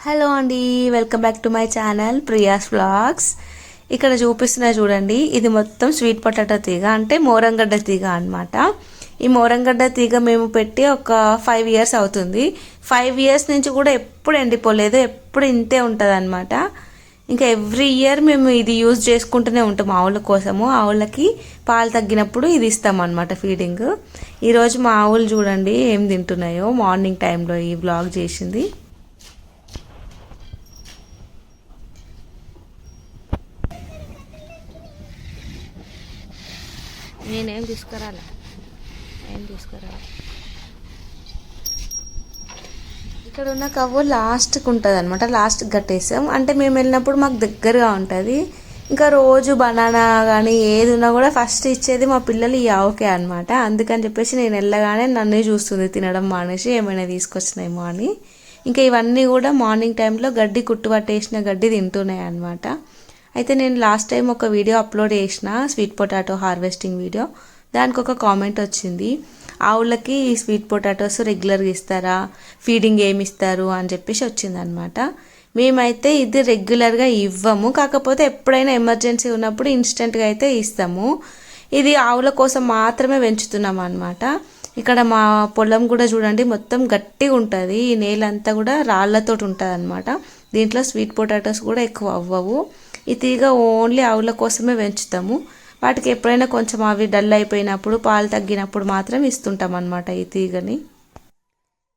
Hello అండి, welcome back to my channel Priya's vlogs. ఇక్కడ చూపిస్తున్నా చూడండి, ఇది మొత్తం స్వీట్ పొటాటో తీగ, అంటే మోరంగడ్డ తీగ అనమాట. ఈ మోరంగడ్డ తీగ మేము పెట్టి ఒక 5 ఇయర్స్ అవుతుంది. 5 ఇయర్స్ నుంచి కూడా ఎప్పుడు ఎండిపోలేదు, ఎప్పుడు ఇంతే ఉంటుంది అనమాట. ఇంకా ఎవ్రీ ఇయర్ మేము ఇది యూజ్ చేసుకుంటూనే ఉంటాం ఆవుల కోసము. ఆవులకి పాలు తగ్గినప్పుడు ఇది ఇస్తాం అనమాట ఫీడింగ్. ఈరోజు మా ఆవులు చూడండి ఏం తింటున్నాయో. మార్నింగ్ టైంలో ఈ వ్లాగ్ చేసింది. నేనేం తీసుకురాలే, ఇక్కడ ఉన్న కవ్వు లాస్ట్కి ఉంటుంది అనమాట. లాస్ట్కి కట్టేసాం అంటే మేము వెళ్ళినప్పుడు మాకు దగ్గరగా ఉంటుంది. ఇంకా రోజు బనానా కానీ ఏది ఉన్నా కూడా ఫస్ట్ ఇచ్చేది మా పిల్లలు ఈ ఆవుకే అనమాట. అందుకని చెప్పేసి నేను వెళ్ళగానే నన్నే చూస్తుంది తినడం మానేసి, ఏమైనా తీసుకొచ్చినాయేమో అని. ఇంకా ఇవన్నీ కూడా మార్నింగ్ టైంలో గడ్డి కుట్టు పట్టేసిన గడ్డి తింటున్నాయి అనమాట. అయితే నేను లాస్ట్ టైం ఒక వీడియో అప్లోడ్ చేసిన, స్వీట్ పొటాటో హార్వెస్టింగ్ వీడియో. దానికి ఒక కామెంట్ వచ్చింది, ఆవులకి స్వీట్ పొటాటోస్ రెగ్యులర్గా ఇస్తారా, ఫీడింగ్ ఏమి ఇస్తారు అని చెప్పేసి వచ్చిందనమాట. మేమైతే ఇది రెగ్యులర్గా ఇవ్వము, కాకపోతే ఎప్పుడైనా ఎమర్జెన్సీ ఉన్నప్పుడు ఇన్స్టెంట్గా అయితే ఇస్తాము. ఇది ఆవుల కోసం మాత్రమే పెంచుతున్నాం అనమాట. ఇక్కడ మా పొలం కూడా చూడండి మొత్తం గట్టిగా ఉంటుంది. ఈ నేలంతా కూడా రాళ్లతో ఉంటుంది అనమాట. దీంట్లో స్వీట్ పొటాటోస్ కూడా ఎక్కువ అవ్వవు. ఈ తీగ ఓన్లీ ఆవుల కోసమే పెంచుతాము. వాటికి ఎప్పుడైనా కొంచెం అవి డల్ అయిపోయినప్పుడు, పాలు తగ్గినప్పుడు మాత్రం ఇస్తుంటాం అన్నమాట ఈ తీగని.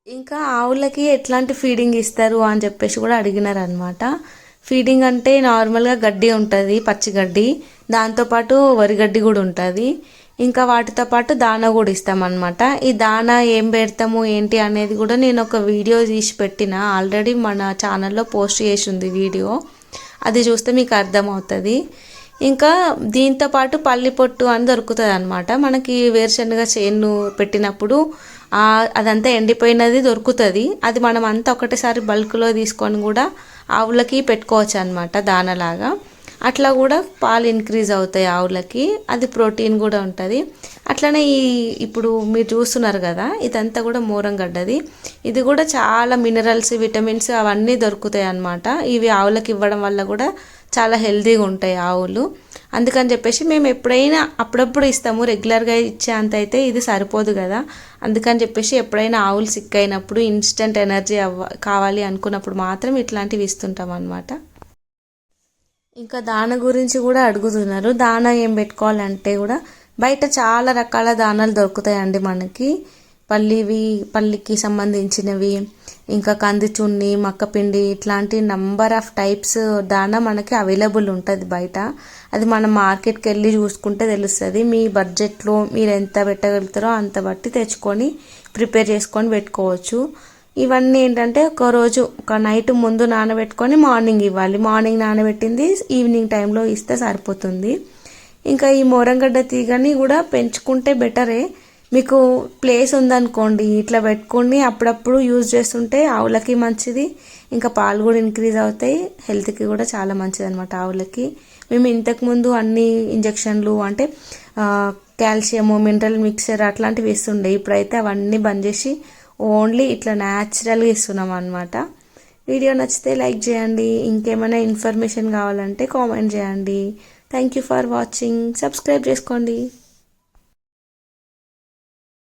ఇంకా ఆవులకి ఎట్లాంటి ఫీడింగ్ ఇస్తారు అని చెప్పేసి కూడా అడిగినారు అనమాట. ఫీడింగ్ అంటే నార్మల్గా గడ్డి ఉంటుంది, పచ్చిగడ్డి, దాంతోపాటు వరిగడ్డి కూడా ఉంటుంది. ఇంకా వాటితో పాటు దానా కూడా ఇస్తామన్నమాట. ఈ దానా ఏం పెడతాము ఏంటి అనేది కూడా నేను ఒక వీడియో తీసి పెట్టిన, ఆల్రెడీ మన ఛానల్లో పోస్ట్ చేసి ఉంది వీడియో. అది చూస్తే మీకు అర్థమవుతుంది. ఇంకా దీంతో పాటు పల్లి పొట్టు అని దొరుకుతుంది అనమాట. మనకి వేరుశనగ చేను పెట్టినప్పుడు అదంతా ఎండిపోయినది దొరుకుతుంది. అది మనం అంతా ఒకటేసారి బల్క్లో తీసుకొని కూడా ఆవులకి పెట్టుకోవచ్చు అనమాట దానలాగా. అట్లా కూడా పాలు ఇంక్రీజ్ అవుతాయి ఆవులకి. అది ప్రోటీన్ కూడా ఉంటుంది. అట్లనే ఇప్పుడు మీరు చూస్తున్నారు కదా, ఇదంతా కూడా మోరంగడ్డది. ఇది కూడా చాలా మినరల్స్, విటమిన్స్ అవన్నీ దొరుకుతాయి అన్నమాట. ఇవి ఆవులకి ఇవ్వడం వల్ల కూడా చాలా హెల్తీగా ఉంటాయి ఆవులు. అందుకని చెప్పేసి మేము ఎప్పుడైనా అప్పుడప్పుడు ఇస్తాము, రెగ్యులర్గా ఇచ్చే అంత అయితే ఇది సరిపోదు కదా. అందుకని చెప్పేసి ఎప్పుడైనా ఆవులు సిక్ అయినప్పుడు, ఇన్స్టెంట్ ఎనర్జీ కావాలి అనుకున్నప్పుడు మాత్రం ఇట్లాంటివి ఇస్తుంటాం అన్నమాట. ఇంకా దాన గురించి కూడా అడుగుతున్నారు. దాన ఏం పెట్టుకోవాలంటే కూడా బయట చాలా రకాల దానాలు దొరుకుతాయండి మనకి. పల్లికి సంబంధించినవి, ఇంకా కంది చున్ని, మక్కపిండి, ఇట్లాంటి నంబర్ ఆఫ్ టైప్స్ దానా మనకి అవైలబుల్ ఉంటుంది బయట. అది మనం మార్కెట్కి వెళ్ళి చూసుకుంటే తెలుస్తుంది. మీ బడ్జెట్లో మీరు ఎంత పెట్టగలుగుతారో అంత బట్టి తెచ్చుకొని ప్రిపేర్ చేసుకొని పెట్టుకోవచ్చు. ఇవన్నీ ఏంటంటే ఒక నైట్ ముందు నానబెట్టుకొని మార్నింగ్ ఇవ్వాలి. మార్నింగ్ నానబెట్టింది ఈవినింగ్ టైంలో ఇస్తే సరిపోతుంది. ఇంకా ఈ మోరంగడ్డ తీగని కూడా పెంచుకుంటే బెటరే. మీకు ప్లేస్ ఉందనుకోండి, ఇట్లా పెట్టుకొని అప్పుడప్పుడు యూజ్ చేస్తుంటే ఆవులకి మంచిది. ఇంకా పాలు కూడా ఇంక్రీజ్ అవుతాయి, హెల్త్కి కూడా చాలా మంచిది అనమాట ఆవులకి. మేము ఇంతకుముందు అన్ని ఇంజెక్షన్లు అంటే కాల్షియము, మినరల్ మిక్చర్ అట్లాంటివి ఇస్తుండే. ఇప్పుడైతే అవన్నీ బంద్ చేసి ఓన్లీ ఇట్లా న్యాచురల్గా ఇస్తున్నాం అనమాట. వీడియో నచ్చితే లైక్ చేయండి. ఇంకేమైనా ఇన్ఫర్మేషన్ కావాలంటే కామెంట్ చేయండి. Thank you for watching. Subscribe చేసుకోండి.